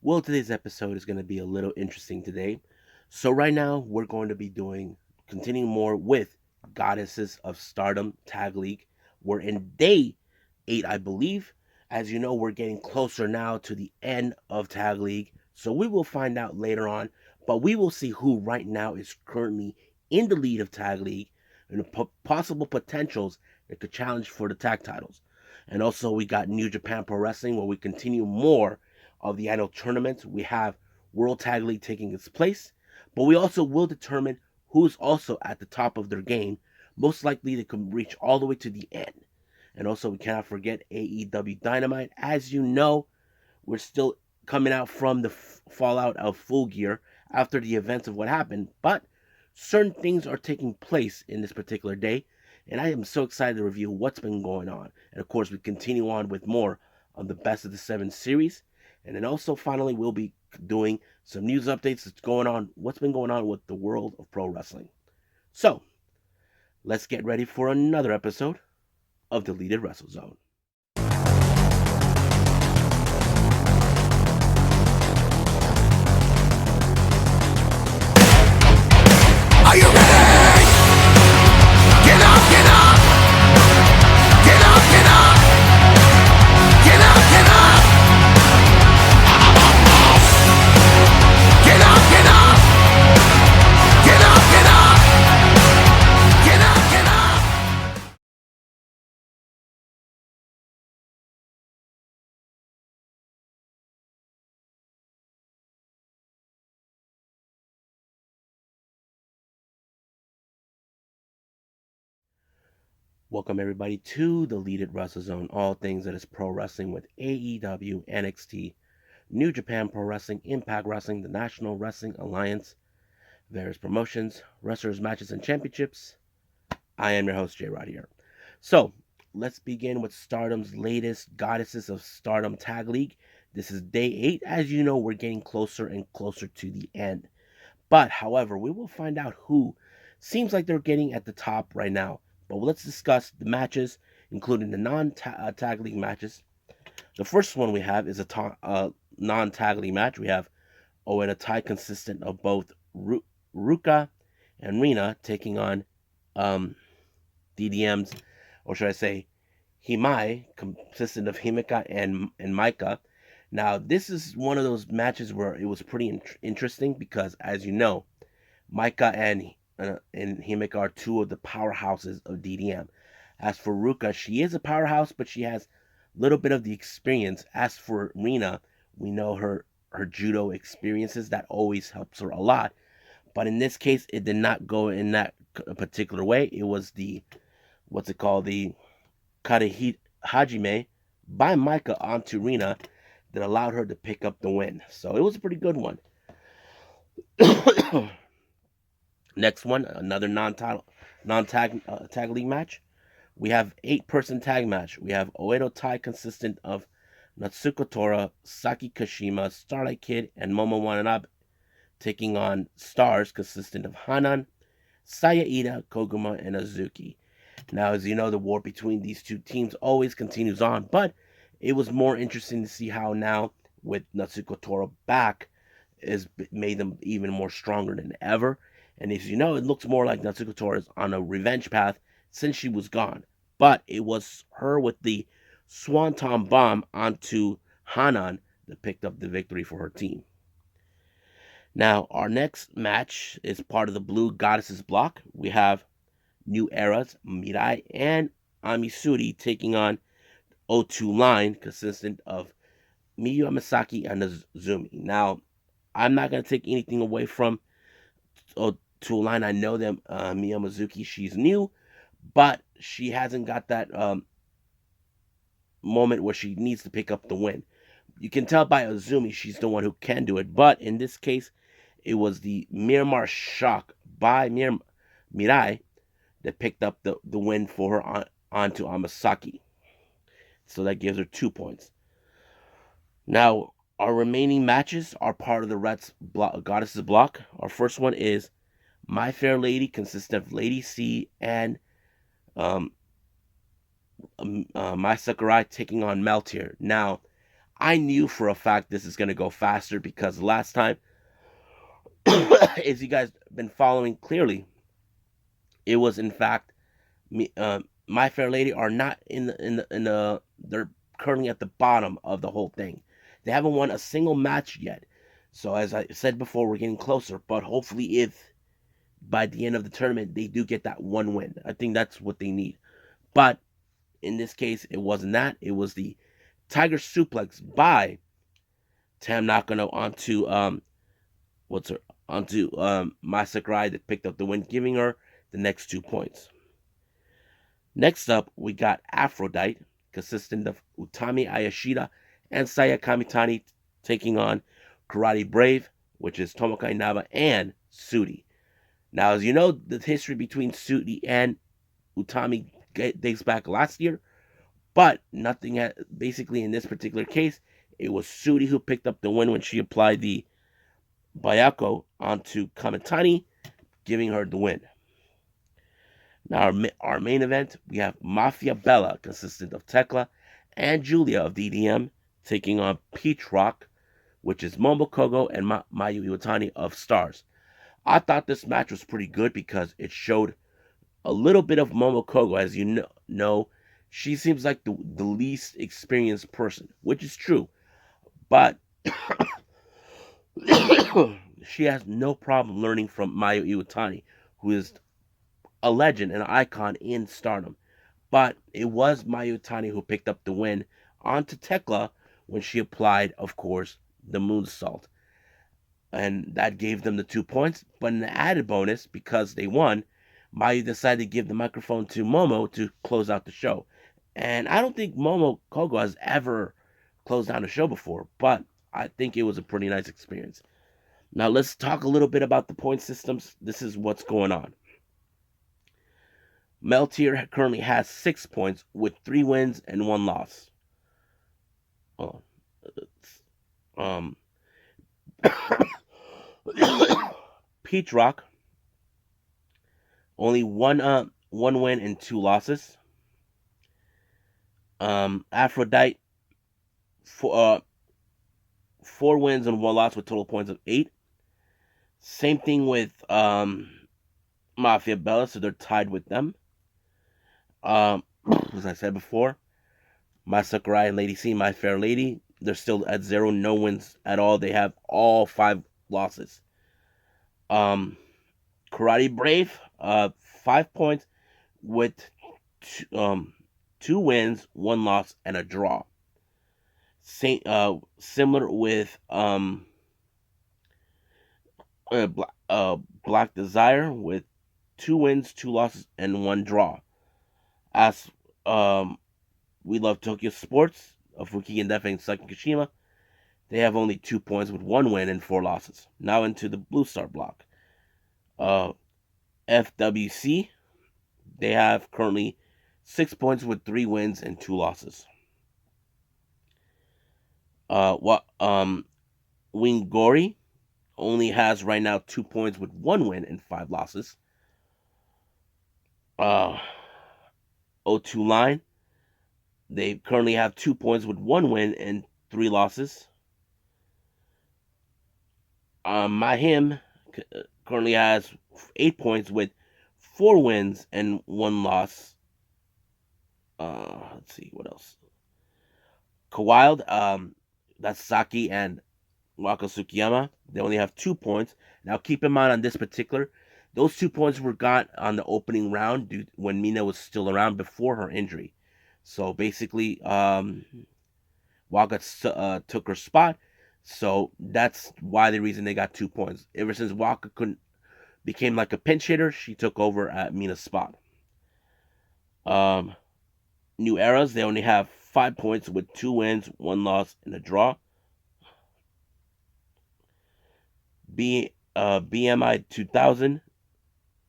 Well, today's episode is going to be a little interesting today. So, right now, we're going to be continuing more with Goddesses of Stardom Tag League. We're in day 8, I believe. As you know, we're getting closer now to the end of Tag League. So, we will find out later on. But we will see who right now is currently in the lead of Tag League and the possible potentials that could challenge for the tag titles. And also, we got New Japan Pro Wrestling where we continue more of the annual tournament. We have World Tag League taking its place, but we also will determine who's also at the top of their game. Most likely, they can reach all the way to the end. And also, we cannot forget AEW Dynamite. As you know, we're still coming out from the fallout of Full Gear after the events of what happened, but certain things are taking place in this particular day, and I am so excited to review what's been going on. And of course, we continue on with more on the Best of the Seven series, and then also finally we'll be doing some news updates that's going on, what's been going on with the world of pro wrestling. So let's get ready for another episode of Deleted Wrestle Zone. Are you ready? Get up, get up! Get up, get up! Get up, get up! Get up, get up! Get up, get up! Get up, get up! Welcome everybody to the Deleted Wrestle Zone, all things that is pro wrestling with AEW, NXT, New Japan Pro Wrestling, Impact Wrestling, the National Wrestling Alliance, various promotions, wrestlers, matches, and championships. I am your host, J Rod here. So, let's begin with Stardom's latest Goddesses of Stardom Tag League. This is day 8. As you know, we're getting closer and closer to the end. But, however, we will find out who seems like they're getting at the top right now. But let's discuss the matches, including the non-tag league matches. The first one we have is a non-tag league match. We have a tie consistent of both Ruka and Rina taking on DDM's, or should I say, Himai, consistent of Himika and Maika. Now, this is one of those matches where it was pretty interesting because, as you know, Maika and Himika are two of the powerhouses of DDM. As for Ruka, she is a powerhouse, but she has a little bit of the experience. As for Rina, we know her judo experiences that always helps her a lot. But in this case, it did not go in that particular way. It was the the Kare Hajime by Maika onto Rina that allowed her to pick up the win. So it was a pretty good one. Next one, another non-tag tag league match. We have 8-person tag match. We have Oedo Tai consistent of Natsuko Tora, Saki Kashima, Starlight Kid, and Momo Watanabe taking on Stars consistent of Hanan, Saya Ida, Koguma, and Azuki. Now, as you know, the war between these two teams always continues on, but it was more interesting to see how now, with Natsuko Tora back, is made them even more stronger than ever. And as you know, it looks more like Natsuko Tora is on a revenge path since she was gone. But it was her with the Swanton Bomb onto Hanan that picked up the victory for her team. Now, our next match is part of the Blue Goddesses block. We have New Era's Mirai and Amisuri taking on O2 line, consistent of Miyu Amasaki and Azumi. Now, I'm not going to take anything away from O2 line. I know that Miyu Mizuki, she's new, but she hasn't got that moment where she needs to pick up the win. You can tell by Azumi she's the one who can do it, but in this case, it was the Miramar Shock by Mirai that picked up the win for her onto Amasaki. So that gives her 2 points. Now, our remaining matches are part of the Goddesses block. Our first one is My Fair Lady, consisting of Lady C and Mai Sakurai taking on Meltier. Now, I knew for a fact this is going to go faster because last time, as you guys been following clearly, it was in fact me, My Fair Lady are not in the they're currently at the bottom of the whole thing. They haven't won a single match yet. So as I said before, we're getting closer. But hopefully, if by the end of the tournament they do get that one win, I think that's what they need. But in this case, it wasn't that. It was the Tiger Suplex by Tam Nakano what's her onto Mai Sakurai that picked up the win, giving her the next 2 points. Next up, we got Aphrodite, consisting of Utami Ayashida and Saya Kamitani, taking on Karate Brave, which is Tomoka Inaba and Sudi. Now, as you know, the history between Sudi and Utami dates back last year, but nothing had, basically in this particular case, it was Sudi who picked up the win when she applied the Bayako onto Kamitani, giving her the win. Now, our main event, we have Mafia Bella, consistent of Tekla and Julia of DDM, taking on Peach Rock, which is Momo Kogo and Mayu Iwatani of Stars. I thought this match was pretty good because it showed a little bit of Momo Kogo. As you know, she seems like the least experienced person, which is true. But she has no problem learning from Mayu Iwatani, who is a legend and an icon in Stardom. But it was Mayu Iwatani who picked up the win onto Tekla when she applied, of course, the moonsault. And that gave them the 2 points. But an added bonus, because they won, Mayu decided to give the microphone to Momo to close out the show. And I don't think Momo Kogo has ever closed down a show before, but I think it was a pretty nice experience. Now let's talk a little bit about the point systems. This is what's going on. Meltier currently has 6 points with 3 wins and 1 loss. Oh, um, Peach Rock only one win and 2 losses. Aphrodite 4 wins and 1 loss with total points of 8. Same thing with Mafia Bella, so they're tied with them. Um, as I said before, My Sakurai and Lady C, My Fair Lady, they're still at 0, no wins at all. They have all 5 losses. Karate Brave, 5 points with 2 wins, 1 loss, and a draw. Similar with Black Desire with 2 wins, 2 losses, and 1 draw. As We Love Tokyo Sports of Fuki and Defa and Saki Kashima, they have only 2 points with 1 win and 4 losses. Now into the Blue Star block. FWC, they have currently 6 points with 3 wins and 2 losses. Wingori only has right now 2 points with 1 win and 5 losses. O2 Line, they currently have 2 points with 1 win and 3 losses. Mahim currently has 8 points with 4 wins and 1 loss. Let's see what else. Kawild, that's Saki and Waka Tsukiyama. They only have 2 points. Now keep in mind on this particular, those 2 points were got on the opening round when Mina was still around before her injury. So basically, Waka took her spot. So that's why the reason they got 2 points. Ever since Waka became like a pinch hitter, she took over at Mina's spot. New Eras, they only have 5 points with 2 wins, 1 loss, and a draw. BMI 2000,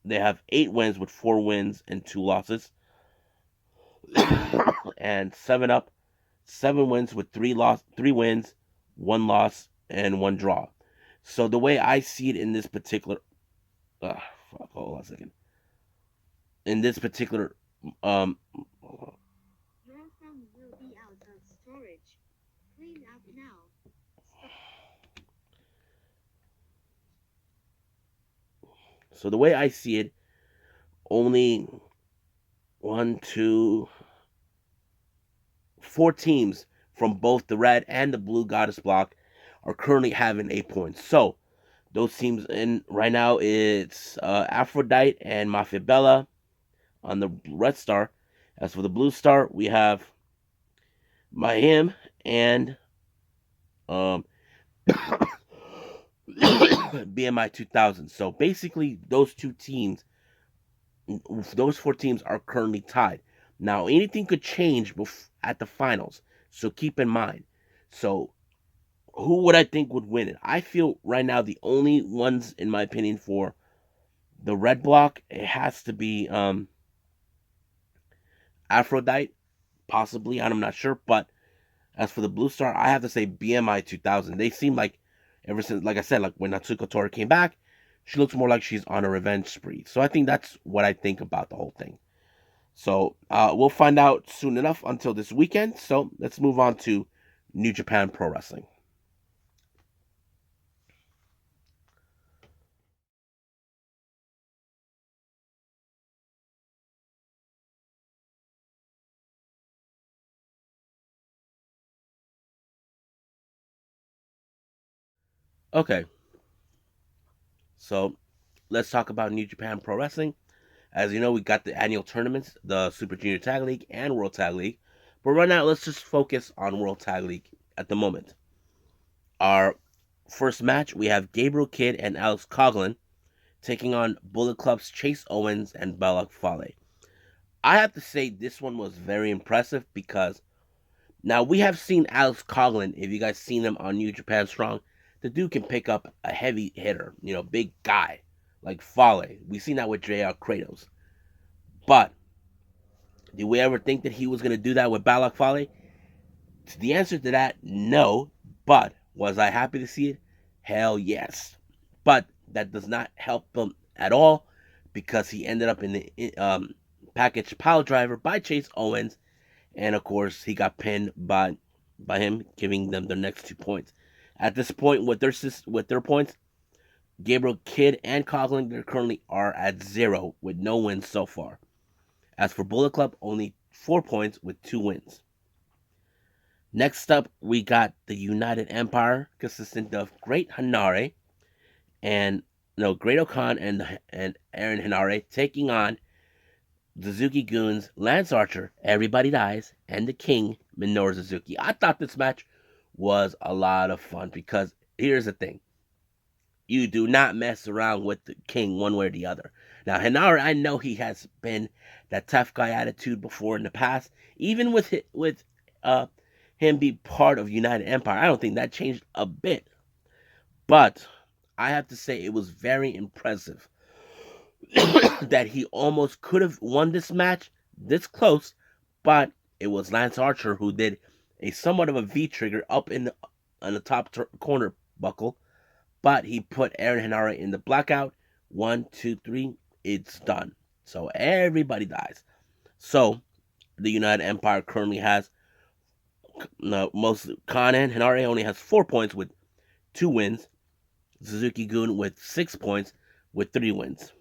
they have 8 wins with 4 wins and 2 losses. And 7 Up, 7 wins with 3 wins, 1 loss, and 1 draw. So the way I see it in this particular, hold on a second. In this particular, So the way I see it, only one, two, four teams from both the red and the blue goddess block are currently having 8 points. So those teams in right now it's Aphrodite and Mafia Bella on the red star. As for the blue star, we have Mayhem and um, BMI 2000. So basically, those four teams are currently tied. Now, anything could change at the finals, so keep in mind. So, who would I think would win it? I feel right now the only ones, in my opinion, for the red block, it has to be Aphrodite, possibly. I'm not sure, but as for the blue star, I have to say BMI 2000. They seem like ever since, like I said, like when Natsuko Tora came back, she looks more like she's on a revenge spree. So I think that's what I think about the whole thing. So we'll find out soon enough until this weekend. So let's move on to New Japan Pro Wrestling. Okay, so let's talk about New Japan Pro Wrestling. As you know, we got the annual tournaments, the Super Junior Tag League and World Tag League. But right now, let's just focus on World Tag League at the moment. Our first match, we have Gabriel Kidd and Alex Coughlin taking on Bullet Club's Chase Owens and Balak Fale. I have to say this one was very impressive because now we have seen Alex Coughlin. If you guys seen him on New Japan Strong, the dude can pick up a heavy hitter, big guy like Fale. We've seen that with JR Kratos. But did we ever think that he was going to do that with Balak Fale? The answer to that, no. But was I happy to see it? Hell yes. But that does not help him at all because he ended up in the package pile driver by Chase Owens, and of course he got pinned by him, giving them their next 2 points. At this point, with their points, Gabriel Kidd and Coughlin they currently are at 0 with no wins so far. As for Bullet Club, only 4 points with 2 wins. Next up, we got the United Empire, consisting of Great Hanare and Great Okan and Aaron Hanare taking on Suzuki Goons, Lance Archer, Everybody Dies, and the King, Minoru Suzuki. I thought this match was a lot of fun because here's the thing. You do not mess around with the King one way or the other. Now, Hanare, I know he has been that tough guy attitude before in the past. Even with him be part of United Empire, I don't think that changed a bit. But I have to say it was very impressive that he almost could have won this match this close, but it was Lance Archer who did a somewhat of a V trigger up on the top corner buckle, but he put Aaron Hanare in the blackout. 1, 2, 3, it's done. So everybody dies. So the United Empire currently has most Khan and Hanare only has 4 points with 2 wins. Suzuki Gun with 6 points with 3 wins.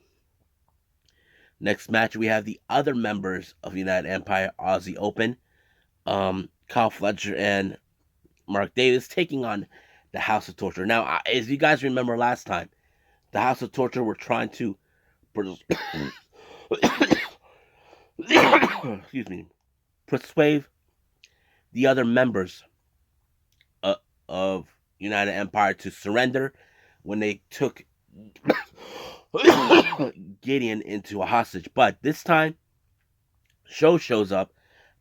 Next match, we have the other members of United Empire Aussie Open, Kyle Fletcher and Mark Davis taking on the House of Torture. Now, as you guys remember last time, the House of Torture were trying to excuse me, persuade the other members of United Empire to surrender when they took Gideon into a hostage. But this time, Show shows up,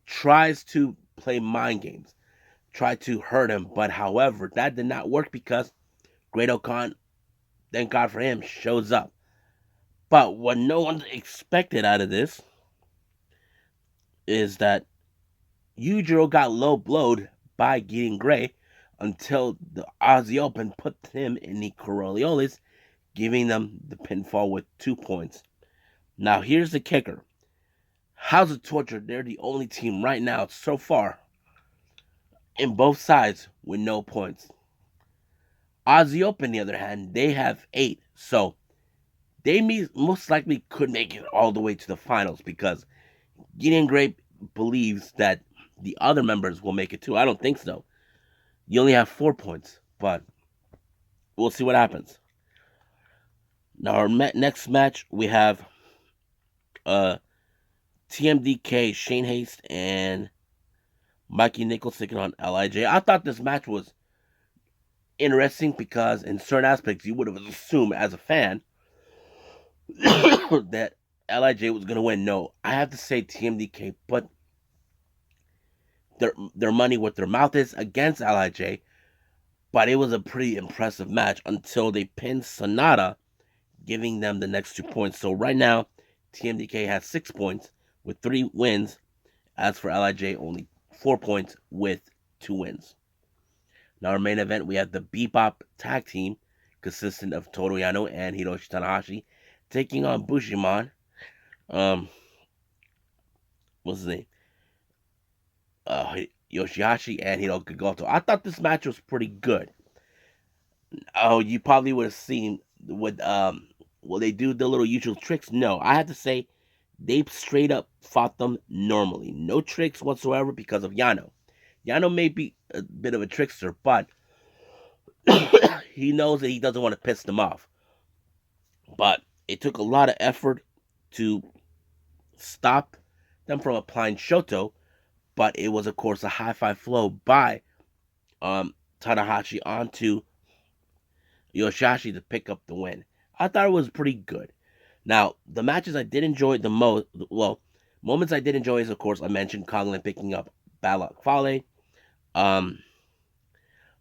tries to play mind games, tried to hurt him, but however, that did not work because Great Okan, thank God for him, shows up. But what no one expected out of this is that Yujiro got low blowed by Gideon Gray until the Aussie Open put him in the Coriolis, giving them the pinfall with 2 points. Now here's the kicker. House of Torture, they're the only team right now so far in both sides with no points. Aussie Open, on the other hand, they have 8. So they most likely could make it all the way to the finals because Gideon Gray believes that the other members will make it too. I don't think so. You only have 4 points, but we'll see what happens. Now, our next match, we have uh, TMDK, Shane Haste, and Mikey Nichols taking on LIJ. I thought this match was interesting because, in certain aspects, you would have assumed as a fan that LIJ was going to win. No, I have to say TMDK put their money where their mouth is against LIJ, but it was a pretty impressive match until they pinned Sonata, giving them the next 2 points. So right now, TMDK has 6 points with 3 wins. As for LIJ, only 4 points with 2 wins. Now, our main event, we have the Bebop tag team, consisting of Toru Yano and Hiroshi Tanahashi, taking on Bushiman. Um, what's his name? Yoshihashi and Hiroki Goto. I thought this match was pretty good. Oh, you probably would have seen what will they do the little usual tricks? No, I have to say they straight up fought them normally. No tricks whatsoever because of Yano. Yano may be a bit of a trickster, but he knows that he doesn't want to piss them off. But it took a lot of effort to stop them from applying Shoto, but it was, of course, a high five flow by Tanahashi onto Yoshihashi to pick up the win. I thought it was pretty good. Now, the matches I did enjoy the most, well, moments I did enjoy is, of course, I mentioned Conlon picking up Balak Fale. Um,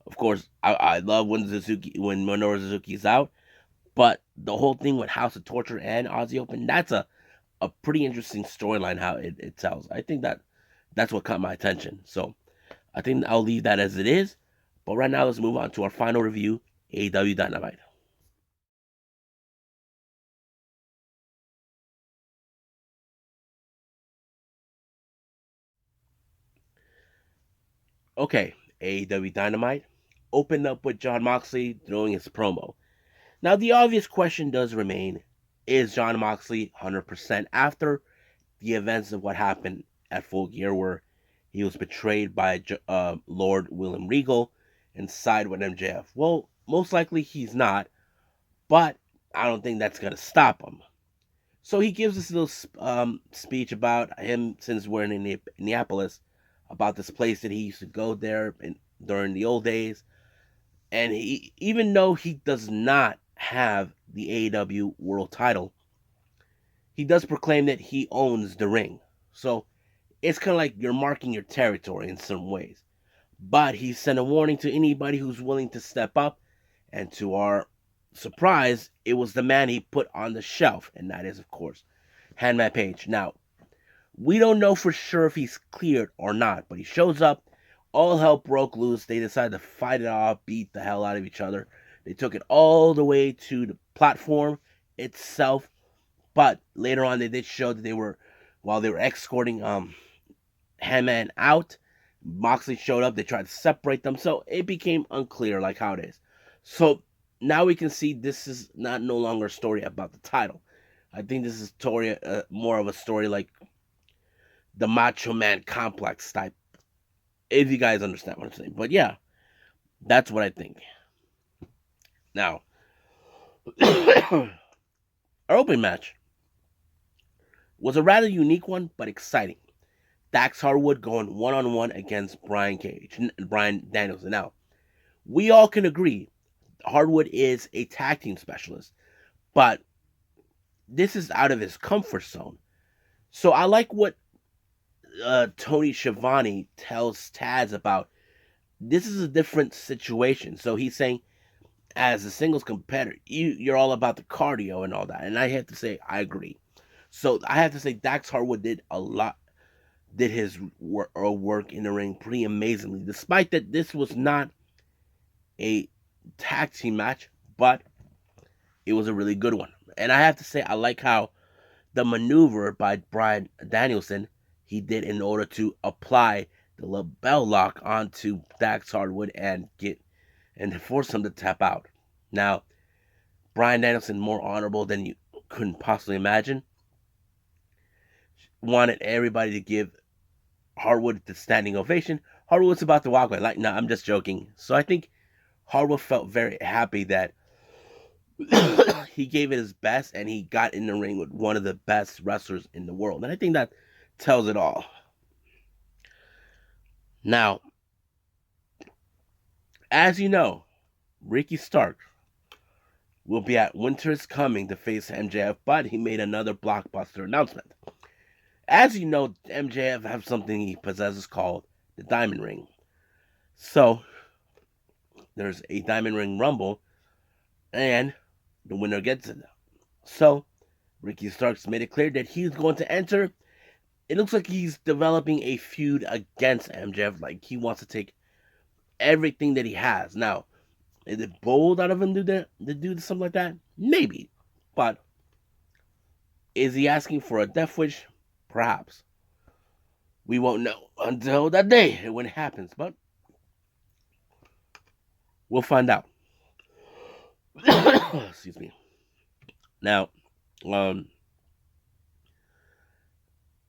of course, I love when Minoru Suzuki's out, but the whole thing with House of Torture and Aussie Open, that's a pretty interesting storyline how it tells. I think that's what caught my attention. So I think I'll leave that as it is. But right now, let's move on to our final review, AEW Dynamite. Okay, AEW Dynamite opened up with Jon Moxley throwing his promo. Now, the obvious question does remain, is Jon Moxley 100% after the events of what happened at Full Gear, where he was betrayed by Lord William Regal and sided with MJF? Well, most likely he's not, but I don't think that's going to stop him. So he gives this little speech about him, since we're in Indianapolis, about this place that he used to go there during the old days. And he, even though he does not have the AEW World Title, he does proclaim that he owns the ring. So it's kind of like you're marking your territory in some ways. But he sent a warning to anybody who's willing to step up. And to our surprise, it was the man he put on the shelf. And that is, of course, Hangman Page. Now, we don't know for sure if he's cleared or not, but he shows up. All hell broke loose. They decided to fight it off, beat the hell out of each other. They took it all the way to the platform itself. But later on, they did show that while they were escorting Hangman out, Moxley showed up. They tried to separate them, so it became unclear like how it is. So now we can see this is no longer a story about the title. I think this is more of a story like the Macho Man complex type, if you guys understand what I'm saying. But yeah, that's what I think. Now, our opening match was a rather unique one, but exciting. Dax Harwood going one-on-one against Brian Danielson. Now, we all can agree Harwood is a tag team specialist, but this is out of his comfort zone. So I like what Tony Schiavone tells Taz about. This is a different situation. So he's saying, as a singles competitor, you're all about the cardio and all that. And I have to say, I agree. So I have to say, Dax Harwood did his work in the ring pretty amazingly, despite that this was not a tag team match, but it was a really good one. And I have to say, I like how the maneuver by Brian Danielson he did in order to apply the label lock onto Dax Harwood and force him to tap out. Now, Brian Danielson more honorable than couldn't possibly imagine. Wanted everybody to give Hardwood the standing ovation. Hardwood's about to walk away. Like, no, I'm just joking. So I think Hardwood felt very happy that he gave it his best and he got in the ring with one of the best wrestlers in the world. And I think that tells it all. Now, as you know, Ricky Stark will be at Winter is Coming to face MJF, but he made another blockbuster announcement. As you know, MJF have something he possesses called the Diamond Ring. So, there's a Diamond Ring Rumble, and the winner gets it. So, Ricky Starks made it clear that he's going to enter. It looks like he's developing a feud against MJF. Like, he wants to take everything that he has. Now, is it bold out of him to do something like that? Maybe. But is he asking for a death wish? Perhaps. We won't know until that day when it happens, but we'll find out. Excuse me. Now,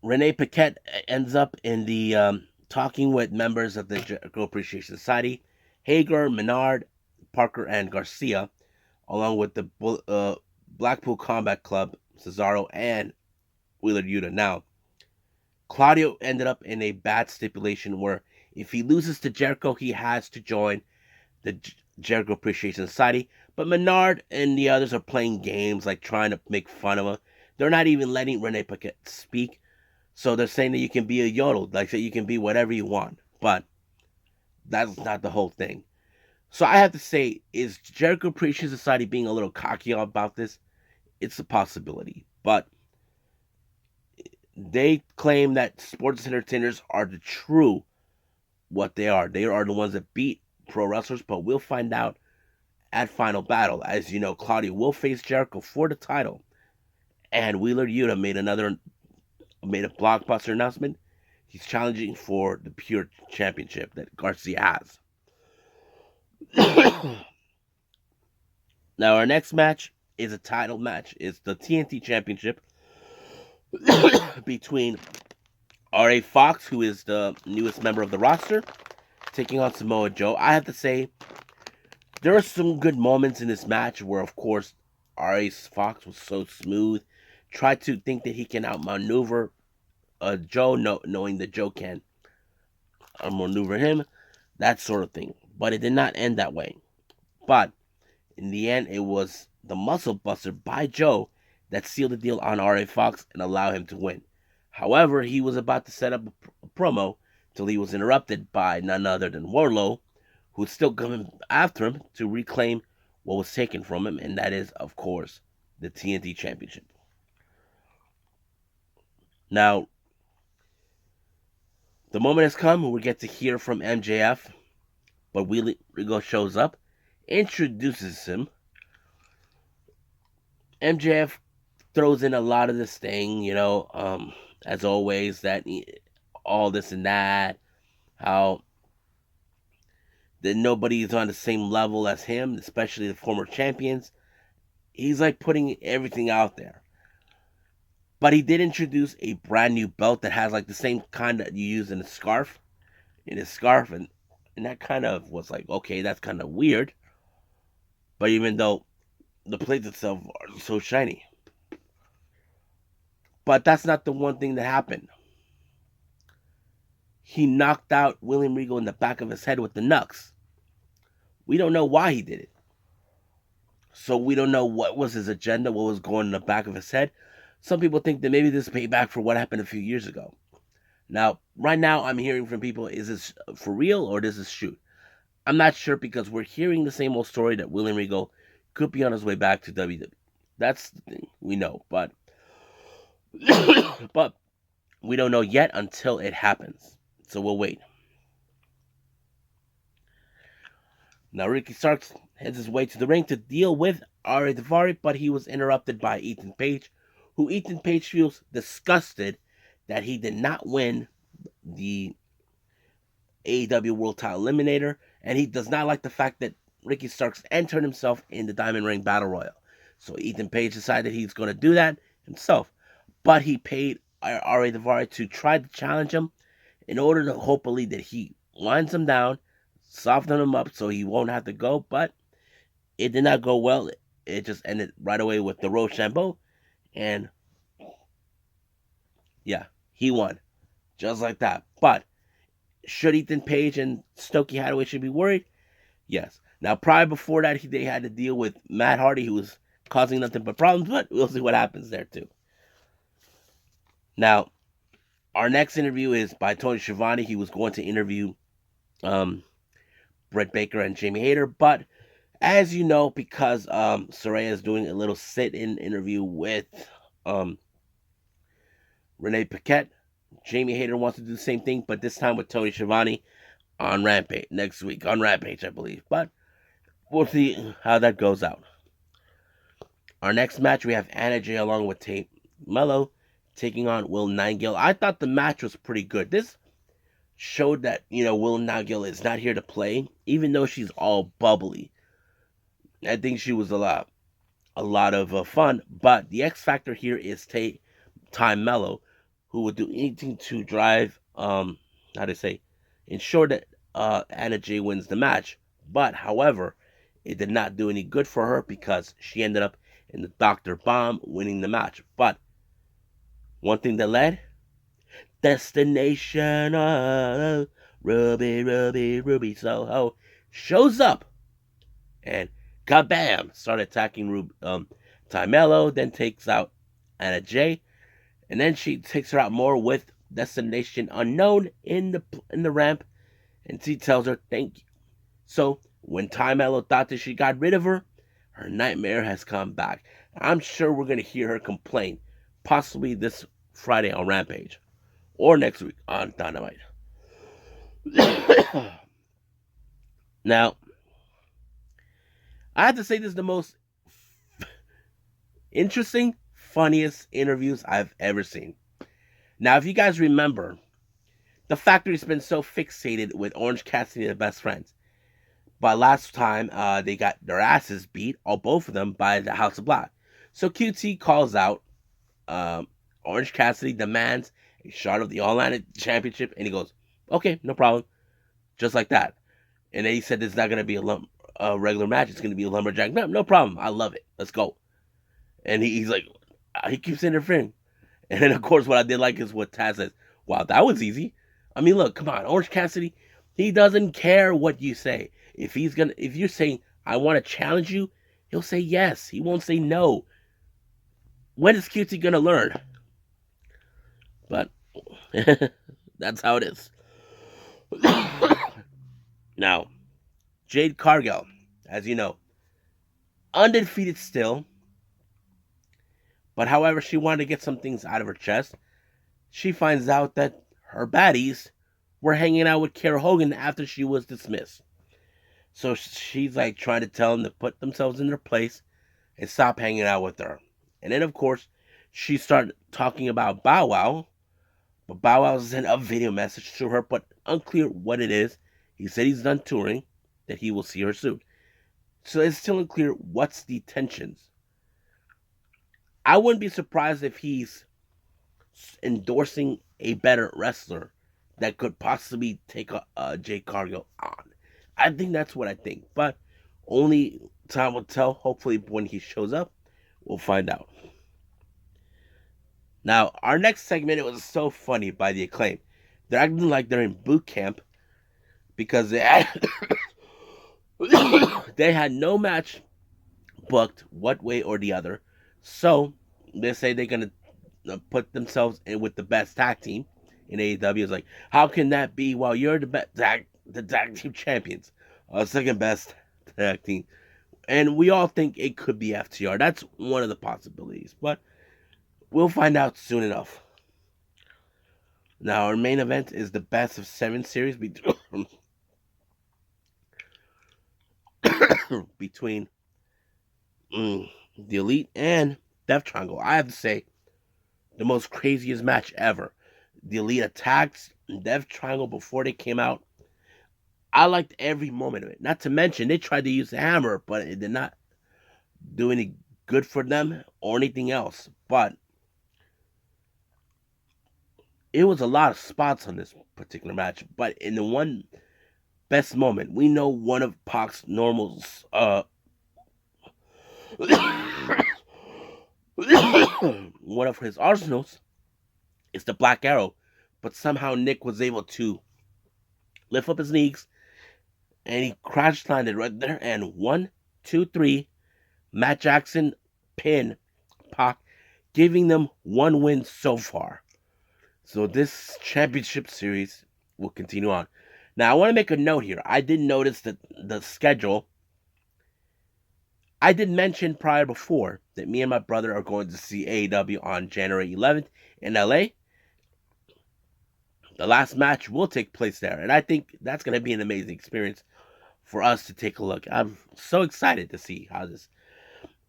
Renee Paquette ends up in the talking with members of the Jericho Appreciation Society, Hager, Menard, Parker, and Garcia, along with the Blackpool Combat Club, Cesaro, and Wheeler Yuta. Now, Claudio ended up in a bad stipulation where if he loses to Jericho, he has to join the Jericho Appreciation Society. But Menard and the others are playing games, like trying to make fun of him. They're not even letting Renee Paquette speak. So they're saying that you can be a yodel, like that you can be whatever you want. But that's not the whole thing. So I have to say, is Jericho Appreciation Society being a little cocky about this? It's a possibility. But they claim that sports entertainers are the true what they are. They are the ones that beat pro wrestlers, but we'll find out at Final Battle. As you know, Claudio will face Jericho for the title. And Wheeler Yuta made a blockbuster announcement. He's challenging for the pure championship that Garcia has. Now our next match is a title match. It's the TNT Championship between R.A. Fox, who is the newest member of the roster, taking on Samoa Joe. I have to say, there are some good moments in this match where, of course, R.A. Fox was so smooth. Tried to think that he can outmaneuver Joe, knowing that Joe can outmaneuver him, that sort of thing. But it did not end that way. But in the end, it was the muscle buster by Joe that sealed the deal on R.A. Fox and allowed him to win. However, he was about to set up a promo till he was interrupted by none other than Wardlow, who's still coming after him to reclaim what was taken from him, and that is, of course, the TNT Championship. Now, the moment has come where we get to hear from MJF, but Wheeler Yuta shows up, introduces him. MJF throws in a lot of this thing, as always, that all this and that, how that nobody's on the same level as him, especially the former champions. He's like putting everything out there. But he did introduce a brand new belt that has like the same kind that you use in a scarf, and that kind of was like, okay, that's kind of weird. But even though the plates itself are so shiny. But that's not the one thing that happened. He knocked out William Regal in the back of his head with the knucks. We don't know why he did it. So we don't know what was his agenda, what was going in the back of his head. Some people think that maybe this is payback for what happened a few years ago. Now, right now, I'm hearing from people, is this for real or is this shoot? I'm not sure because we're hearing the same old story that William Regal could be on his way back to WWE. That's the thing we know, but but we don't know yet until it happens. So we'll wait. Now Ricky Starks heads his way to the ring to deal with Ari Daivari, but he was interrupted by Ethan Page, who Ethan Page feels disgusted that he did not win the AEW World Title Eliminator, and he does not like the fact that Ricky Starks entered himself in the Diamond Ring Battle Royal. So Ethan Page decided he's going to do that himself. But he paid R.A. Daivari to try to challenge him in order to hopefully that he winds him down, soften him up so he won't have to go. But it did not go well. It just ended right away with the Rochambeau. And yeah, he won. Just like that. But should Ethan Page and Stokey Hathaway should be worried? Yes. Now, prior before that, they had to deal with Matt Hardy, who was causing nothing but problems, but we'll see what happens there, too. Now, our next interview is by Tony Schiavone. He was going to interview Britt Baker and Jamie Hayter, but as you know, because Saraya is doing a little sit-in interview with Renee Paquette, Jamie Hayter wants to do the same thing, but this time with Tony Schiavone on Rampage next week on Rampage, I believe. But we'll see how that goes out. Our next match, we have Anna Jay along with Tate Mello taking on Will Nightingale. I thought the match was pretty good. This showed that, Will Nightingale is not here to play, even though she's all bubbly. I think she was a lot of fun. But the X factor here is Ty Mello, who would do anything to drive, ensure that Anna Jay wins the match. But, however, it did not do any good for her because she ended up in the Dr. Bomb winning the match. But one thing that led, Destination Ruby, Ruby, Ruby Soho shows up and kabam, started attacking Ty Mello, then takes out Anna Jay, and then she takes her out more with Destination Unknown in the ramp, and she tells her thank you. So when Ty Mello thought that she got rid of her, her nightmare has come back. I'm sure we're gonna hear her complain, possibly this Friday on Rampage, or next week on Dynamite. Now, I have to say this is the most interesting, funniest interviews I've ever seen. Now, if you guys remember, the factory's been so fixated with Orange Cassidy and the Best Friends. But last time, they got their asses beat, all both of them, by the House of Black. So QT calls out Orange Cassidy, demands a shot of the All-Atlantic Championship, and he goes, okay, no problem. Just like that. And then he said it's not going to be a regular match. It's going to be a lumberjack. No problem. I love it. Let's go. And he's like, he keeps interfering. And then, of course, what I did like is what Taz says. Wow, that was easy. I mean, look, come on. Orange Cassidy, he doesn't care what you say. If you're saying, I want to challenge you, he'll say yes. He won't say no. When is QT going to learn? But that's how it is. Now, Jade Cargill, as you know, undefeated still. But however, she wanted to get some things out of her chest. She finds out that her baddies were hanging out with Kara Hogan after she was dismissed. So she's like trying to tell them to put themselves in their place and stop hanging out with her. And then, of course, she started talking about Bow Wow. But Bow Wow sent a video message to her, but unclear what it is. He said he's done touring, that he will see her soon. So it's still unclear what's the tensions. I wouldn't be surprised if he's endorsing a better wrestler that could possibly take Jade Cargill on. I think that's what I think. But only time will tell. Hopefully when he shows up, we'll find out. Now, our next segment, it was so funny by the Acclaim. They're acting like they're in boot camp because they had no match booked one way or the other. So they say they're going to put themselves in with the best tag team in AEW. It's like, how can that be while you're the tag team champions? Second best tag team. And we all think it could be FTR. That's one of the possibilities. But we'll find out soon enough. Now, our main event is the best of 7 series between the Elite and Death Triangle. I have to say, the most craziest match ever. The Elite attacked Death Triangle before they came out. I liked every moment of it. Not to mention, they tried to use the hammer, but it did not do any good for them or anything else, but it was a lot of spots on this particular match. But in the one best moment, we know one of Pac's normals, one of his arsenals is the Black Arrow, but somehow Nick was able to lift up his knees and he crash landed right there. And 1, 2, 3, Matt Jackson pin Pac, giving them one win so far. So this championship series will continue on. Now I want to make a note here. I did notice that the schedule. I did mention prior before that me and my brother are going to see AEW on January 11th in LA. The last match will take place there, and I think that's going to be an amazing experience for us to take a look. I'm so excited to see how this.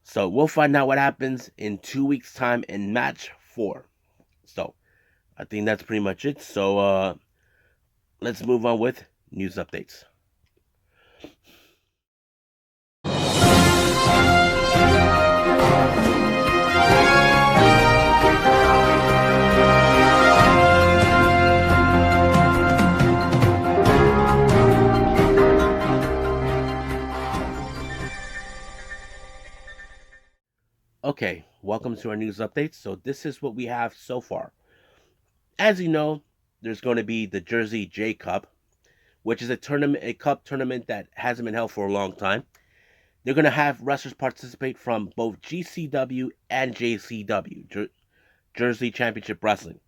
So we'll find out what happens in 2 weeks' time in match 4. So I think that's pretty much it. So let's move on with news updates. Okay, welcome to our news updates. So this is what we have so far. As you know, there's going to be the Jersey J Cup, which is a cup tournament that hasn't been held for a long time. They're going to have wrestlers participate from both GCW and JCW, Jersey Championship Wrestling.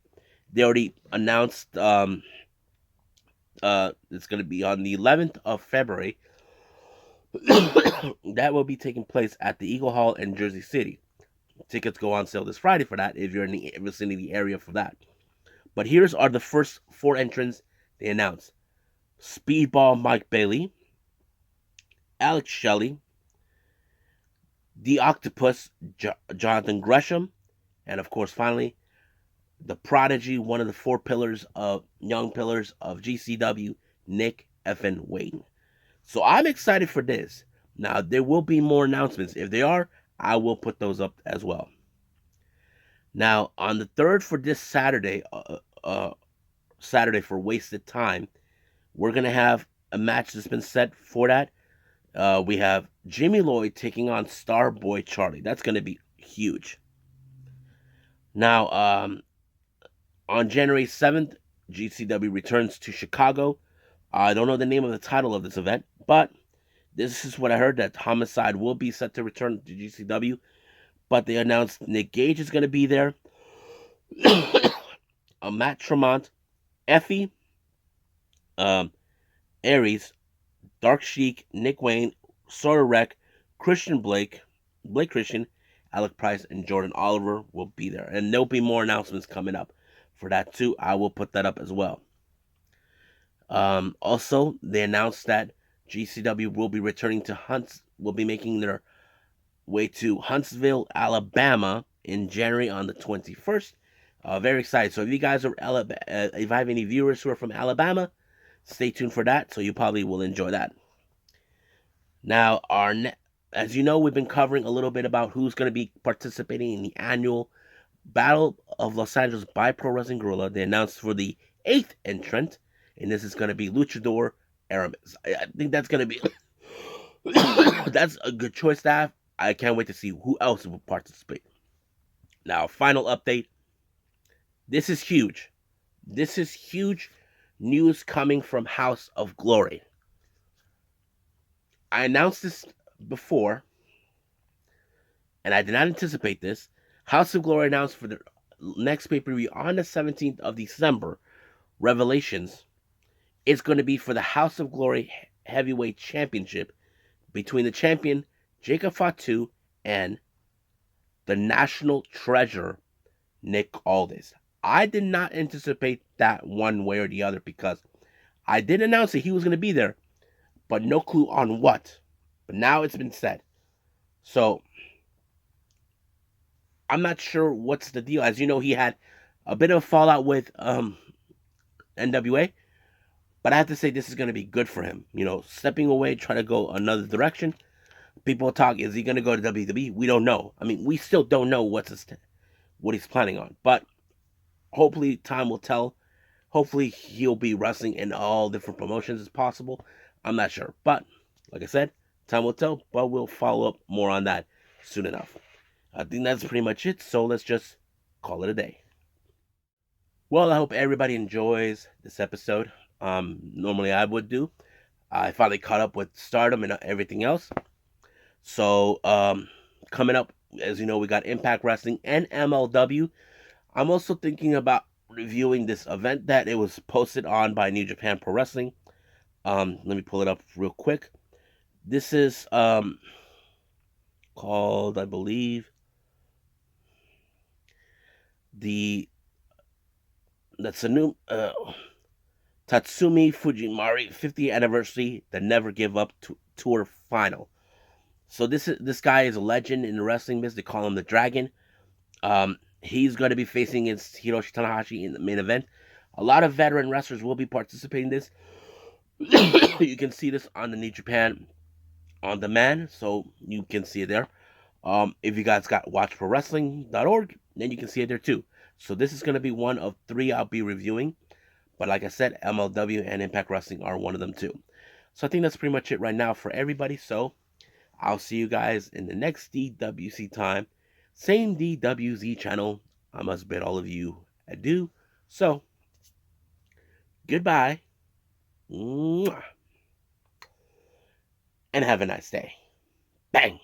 They already announced it's going to be on the 11th of February. That will be taking place at the Eagle Hall in Jersey City. Tickets go on sale this Friday for that if you're in the vicinity area for that. But here's are the first 4 entrants they announced. Speedball Mike Bailey, Alex Shelley, The Octopus Jonathan Gresham, and of course finally the Prodigy, one of the 4 young pillars of GCW, Nick Effin Wayne. So I'm excited for this. Now there will be more announcements. If they are, I will put those up as well. Now on the 3rd for this Saturday, Saturday for Wasted Time, we're gonna have a match that's been set for that. We have Jimmy Lloyd taking on Starboy Charlie. That's gonna be huge. Now, on January 7th, GCW returns to Chicago. I don't know the name of the title of this event, but this is what I heard, that Homicide will be set to return to GCW. But they announced Nick Gage is going to be there. Matt Tremont, Effie, Aries, Dark Sheik, Nick Wayne, Sawyer Wreck, Christian Blake Christian, Alec Price, and Jordan Oliver will be there. And there'll be more announcements coming up for that too. I will put that up as well. Also, they announced that GCW will be returning to will be making their way to Huntsville, Alabama in January on the 21st. Very excited. So if you guys are if I have any viewers who are from Alabama, stay tuned for that. So you probably will enjoy that. Now, as you know, we've been covering a little bit about who's going to be participating in the annual Battle of Los Angeles by Pro Wrestling Guerrilla. They announced for the 8th entrant, and this is going to be Luchador Aramis. I think that's going to be that's a good choice to have. I can't wait to see who else will participate. Now, final update. This is huge. This is huge news coming from House of Glory. I announced this before, and I did not anticipate this. House of Glory announced for the next pay-per-view on the 17th of December, Revelations, it's going to be for the House of Glory Heavyweight Championship between the champion, Jacob Fatu, and the National Treasure, Nick Aldis. I did not anticipate that one way or the other because I did announce that he was going to be there, but no clue on what. But now it's been said. So, I'm not sure what's the deal. As you know, he had a bit of a fallout with NWA, but I have to say this is going to be good for him. You know, stepping away, trying to go another direction. People talk, is he going to go to WWE? We don't know. I mean, we still don't know what he's planning on. But hopefully, time will tell. Hopefully, he'll be wrestling in all different promotions as possible. I'm not sure. But, like I said, time will tell. But we'll follow up more on that soon enough. I think that's pretty much it. So let's just call it a day. Well, I hope everybody enjoys this episode. Normally I would do. I finally caught up with Stardom and everything else. So, coming up, as you know, we got Impact Wrestling and MLW. I'm also thinking about reviewing this event that it was posted on by New Japan Pro Wrestling. Let me pull it up real quick. This is called, I believe, the that's a new Tatsumi Fujimari 50th anniversary the Never Give Up tour final. So this guy is a legend in the wrestling business. They call him the Dragon. He's going to be facing against Hiroshi Tanahashi in the main event. A lot of veteran wrestlers will be participating in this. You can see this on the New Japan on demand, so you can see it there. If you guys got watchprowrestling.org, then you can see it there too. So this is going to be one of 3 I'll be reviewing. But like I said, MLW and Impact Wrestling are one of them too. So I think that's pretty much it right now for everybody. So I'll see you guys in the next DWC time. Same DWZ channel. I must bid all of you adieu. So, goodbye. And have a nice day. Bang.